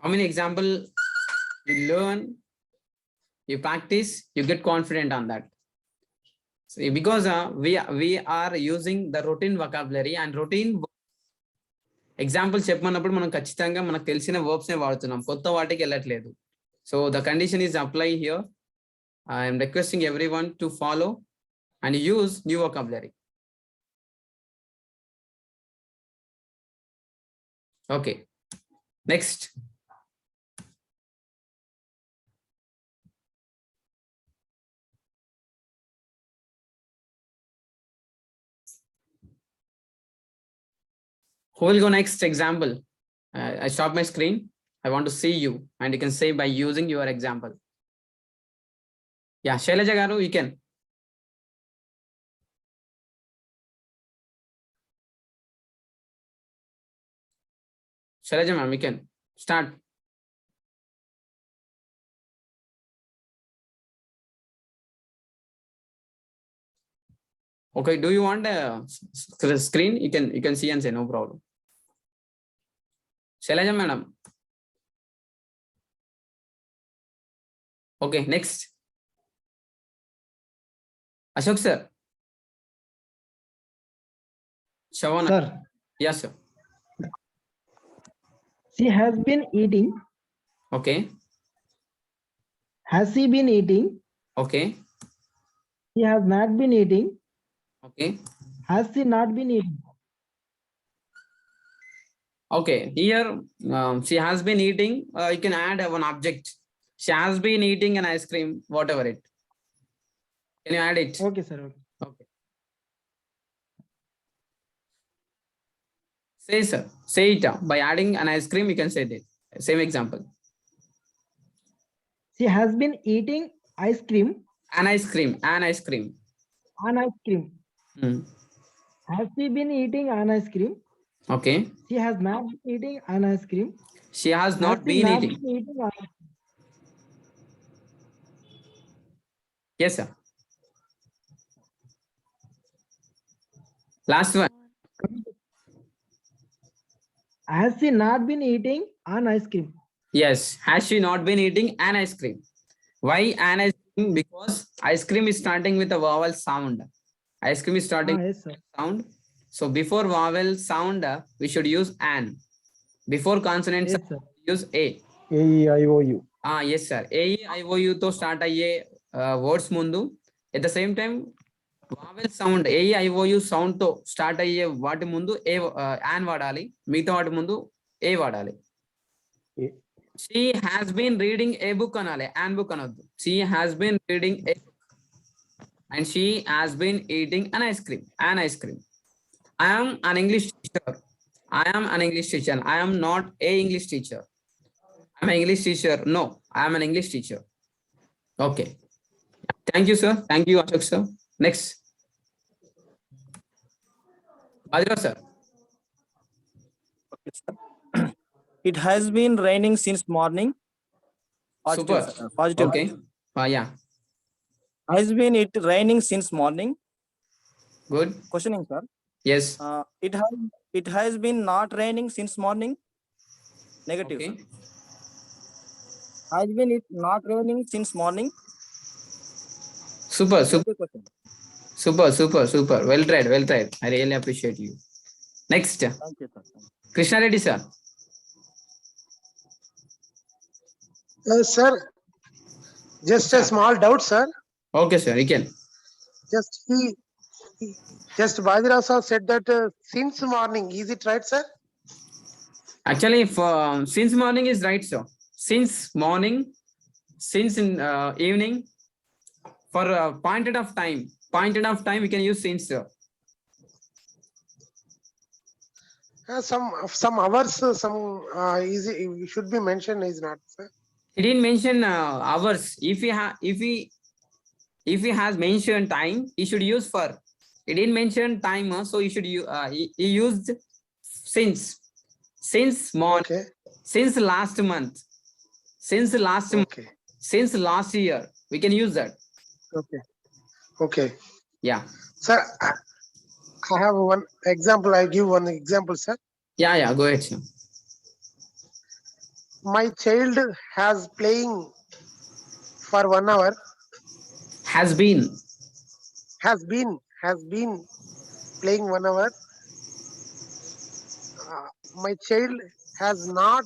How many example you learn, you practice, you get confident on that. See, because we are using the routine vocabulary and routine example చెప్పమన్నప్పుడు మనం ఖచ్చితంగా మనకు తెలిసిన verbs నే వాడుతున్నాం, కొత్త వాటికి వెళ్ళట్లేదు. So the condition is apply here. I am requesting everyone to follow and use new vocabulary. Okay, next. Who will go next example? I stop my screen. I want to see you and you can say by using your example. Yeah, Shailaja garu, you can. Shailaja ma'am, you can start. Okay, do you want a screen? You can see and say no problem. Shailaja madam. Okay, next. Ashok sir. Shavana. Sir, Yes sir. she has been eating. Okay. Has she been eating? Okay. She has not been eating. Okay. Has she not been eating? Okay, here she has been eating. You can add one object. She has been eating an ice cream, whatever it. Can you add it? Okay, sir. Okay. Okay. Say sir. Say it by adding an ice cream. You can say that. Same example. She has been eating ice cream. An ice cream. An ice cream. An ice cream. Hmm. Has she been eating an ice cream? Okay. She has not been eating an ice cream. She has not Has she been not eating. been eating an ice cream? Yes sir. Last one. Has she not been eating an ice cream? Yes. Has she not been eating an ice cream? Why an ice cream? Because ice cream is starting with a vowel sound. Ice cream is starting Yes, sir. sound. So before vowel sound, we should use an. Before consonant Yes, sound, sir. use a. A-E-I-O-U. Yes sir. AEIOU to start అయ్యే words ముందు at the same time vowel sound AEIOU sound తో start అయ్యే వాటి ముందు an వాడాలి, మిగతా వాటి ముందు a వాడాలి. She has been reading a book అనాలి, an book అనొద్దు. She has been reading a book and she has been eating an ice cream. I am an English teacher. I am an English teacher. I am not a English teacher. I'm an English teacher. No, I am an English teacher. Okay. Thank you, sir. Thank you, Ashok sir. Next. Bajra sir. Okay, sir. It has been raining since morning. Super. Sir. Positive. Okay. Yeah. Has been it raining since morning? Good. Questioning, sir. Yes. It has been not raining since morning. Negative. Okay. Sir. Has been it not raining since morning? Super. Negative question. Super. Well tried. I really appreciate you. Next. Thank you, sir. Krishna Reddy sir. Sir, just a small doubt, sir. Okay, sir. You can. Just Bajra sir said that since morning. Is it right, sir? Actually, for since morning is right, sir. Since morning, since in evening, for pointed of time, we can use since, sir. Some hours, should be mentioned, is not, sir? He didn't mention hours. If he has mentioned time, he should use for. He didn't mention time, so he should he used since morning, Okay. since last month, since last month, Okay. since last year. We can use that. Okay. Yeah. Sir, I have one example. I give one example, sir. Yeah. Go ahead, sir. My child has playing for 1 hour. Has been. Has been playing 1 hour. My child has not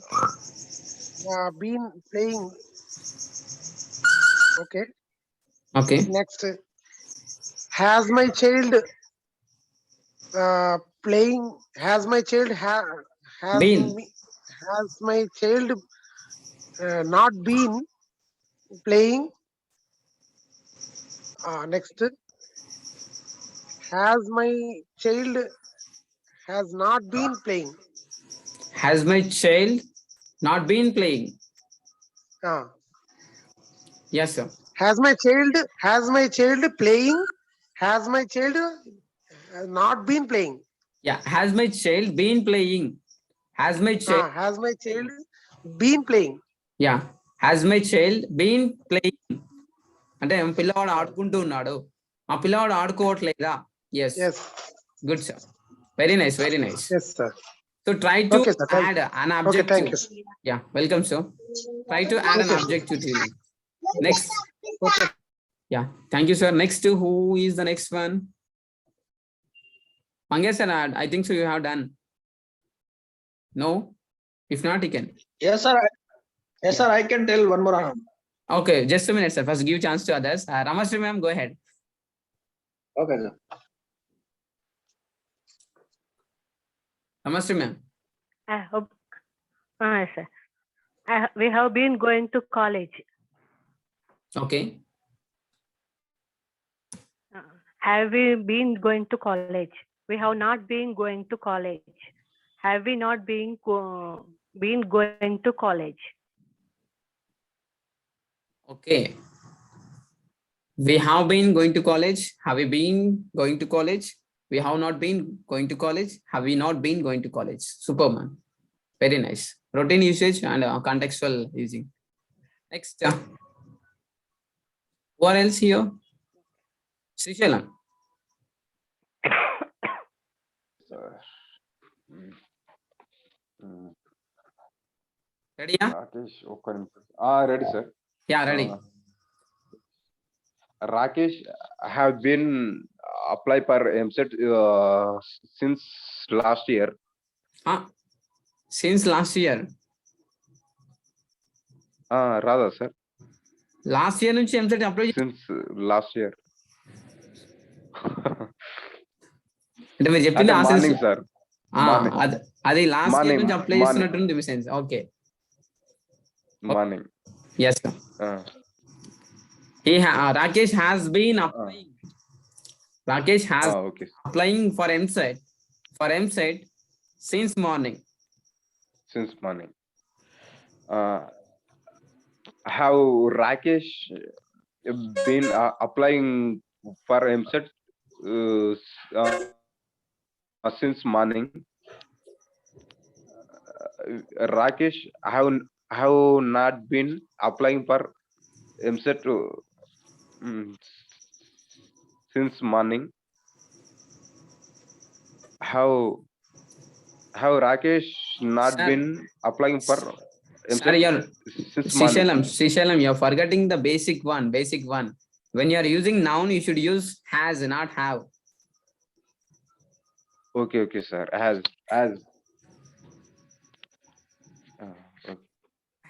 been playing. Okay. Okay. Next, has my child playing? Has my child has Been. me, has my child not been playing? Next, has my child has not been playing? Has my child not been playing? Uh, Yes, sir. has my child playing? Has my child not been playing? Yeah. Has my child been playing? Has my child. Has my child been playing? Yeah. Has my child been playing? అంటే పిల్లవాడు ఆడుకుంటూ ఉన్నాడు, ఆ పిల్లవాడు ఆడుకోవట్లేదా? Yes. Yes. Good sir. Very nice, very nice. Yes, sir. So try to Okay, sir. add an Okay, objective. thank you, sir. Yeah, welcome, sir. Try to add an Okay. objective to it. Next. Okay. Yeah, thank you, sir. Next, who is the next one? Mangesh sir, I think so you have done. No? If not, you can. Yes, sir. Yes, sir. I can tell one more. Okay, just a minute, sir. First give chance to others. Ramasri ma'am, go ahead. Okay, sir. Ramasri ma'am. I hope, sir. We have been going to college. Okay. Have we been going to college? We have not been going to college. Have we not been going to college? Okay. We have been going to college. Have we been going to college? We have not been going to college. Have we not been going to college? Superman. Very nice. Routine usage and contextual using. Next. Who are else here? Srishalam. Ready? Yeah? Rakesh, ఒక్క నిమిషం. Ready, sir. Yeah, ready. Rakesh have been apply for MSET since last year. Since last year. Rather, sir. Last year నుంచి MSET apply Since last year. అంటే మీరు చెప్పింది ఆ sense. Morning sir. అది last year నుంచి apply Morning. చేస్తున్నట్టుంది మీ sense. Okay. Morning. Yes, sir. Rakesh has been applying. Rakesh has Okay. applying for MSET since morning. Since morning. Have Rakesh been applying for MSET since morning? Rakesh have not been applying for MSET since morning. Have Rakesh not Sir. been applying for Sir, MSET since morning? Srishalam, you're forgetting the basic one. When you are using noun, you should use has, not have. Okay, sir. Has. Okay.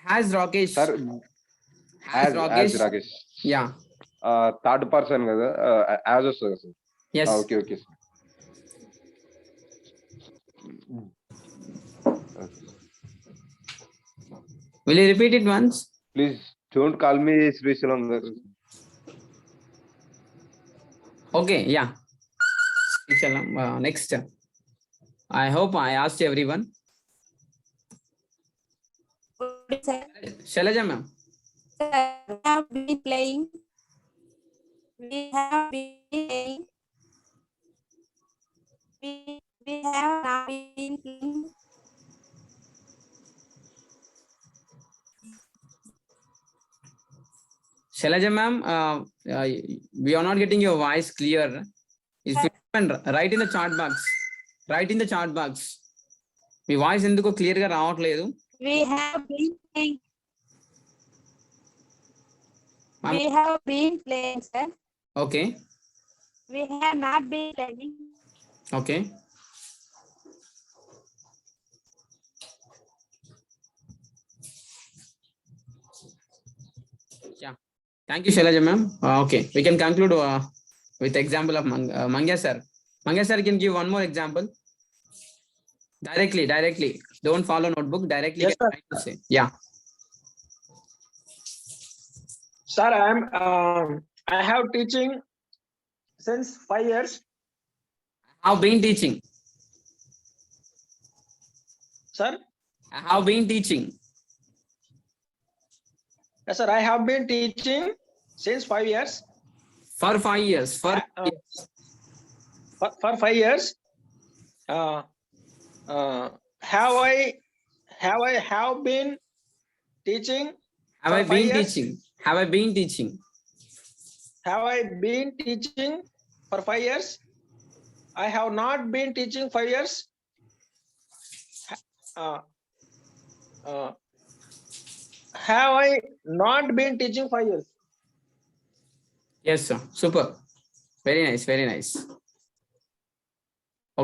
Has Rakesh. Sir, Has as Rakesh. Yeah. Third person కదా, as వస్తుంది sir. Yes. Okay, sir. Will you repeat it once? Please don't call me Srishalam garu. Okay, yeah. Srishalam, next. I hope I asked everyone. Sir, Shailaja ma'am. we have been playing. We have been playing. We have not been playing. Shailaja ma'am, we are not getting your voice clear. If you can write in the chat box. Me voice ఎందుకో clear గా రావట్లేదు. We have been playing. Ma'am. We have been playing, sir. Okay. We have not been playing. Okay. Yeah. Thank you, Shailaja ma'am. Okay, we can conclude with example of Mangya sir. Mangya sir can give one more example. Directly. Don't follow notebook. Directly. Yes, can sir. try to say. Yeah. Sir, I have teaching since 5 years. I've been teaching. Sir, I have been teaching. yes, sir, I have been teaching since 5 years. For 5 years. For For 5 years. Have I been teaching? have for I 5 been years? teaching? Have I been teaching? Have I been teaching for 5 years? I have not been teaching 5 years. Have I not been teaching 5 years? Yes, sir. Super. Very nice.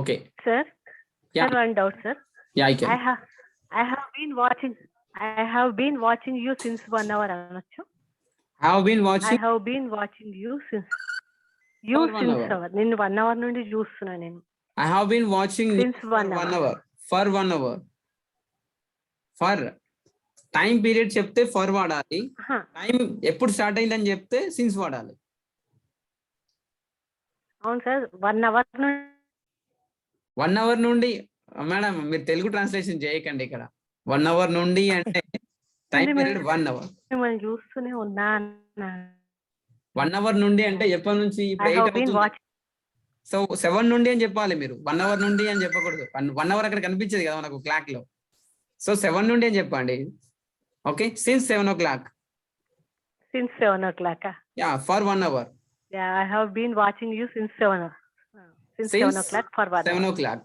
Okay. Sir, Yeah. sir, one doubt, sir. Yeah, I can. I have been watching you since 1 hour. అనొచ్చు. I have been I watching have been watching you since For 1 hour. hour. నిన్ను 1 hour నుండి చూస్తున్నా నేను. I have been watching Since for 1 1 hour. hour. For 1 hour. For time period చెప్తే for వాడాలి. Time ఎప్పుడు start అయిందని చెప్తే సిన్స్ వాడాలి. అవును సార్ 1 hour 1 hour నుండి మేడం మీరు తెలుగు ట్రాన్స్లేషన్ చేయకండి ఇక్కడ. 1 hour నుండి అంటే టైం పీరియడ్ 1 hour. మిమ్మల్ని చూస్తూనే ఉన్నా. 1 hour నుండి అంటే ఎప్పటి నుంచి ఇప్పుడు I 8 have been అవుతుంది. watching. సో 7 నుండి అని చెప్పాలి మీరు. 1 hour నుండి అని చెప్పకూడదు. 1 hour అక్కడ కనిపించేది కదా మనకు క్లాక్ లో. సో 7 నుండి అని చెప్పండి. Okay, since 7 o'clock. Since 7 o'clock. Yeah, for 1 hour. Yeah, I have been watching you since 7 hours. Since 7 o'clock for 1 7 hour. o'clock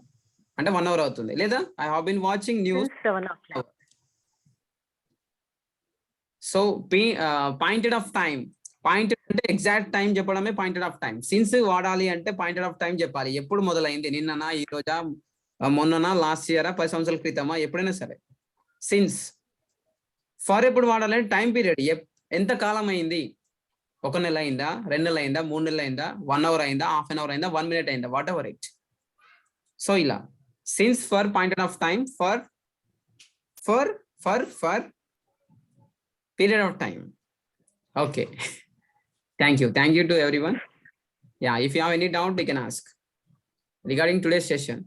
అంటే 1 hour అవుతుంది. లేదా I have been watching news. Since 7 o'clock. So pointed of time. Pointed అంటే exact time చెప్పడమే pointed of time. Since వాడాలి అంటే pointed of time చెప్పాలి. ఎప్పుడు మొదలైంది, నిన్ననా, ఈ రోజా, మొన్ననా, లాస్ట్ ఇయరా, 10 సంవత్సరాల క్రితమా, ఎప్పుడైనా సరే. సిన్స్. ఫర్ ఎప్పుడు వాడాలంటే టైం పీరియడ్, ఎంత కాలం అయింది, 1 నెల అయిందా, 2 నెలలు అయిందా, 3 నెలలు అయిందా, 1 hour అయిందా, హాఫ్ అన్ అవర్ అయిందా, 1 minute అయిందా, వాట్ ఎవర్ ఇట్. సో ఇలా since for pointed of time, for period of time. Okay. Thank you to everyone. Yeah, if you have any doubt, you can ask regarding today's session.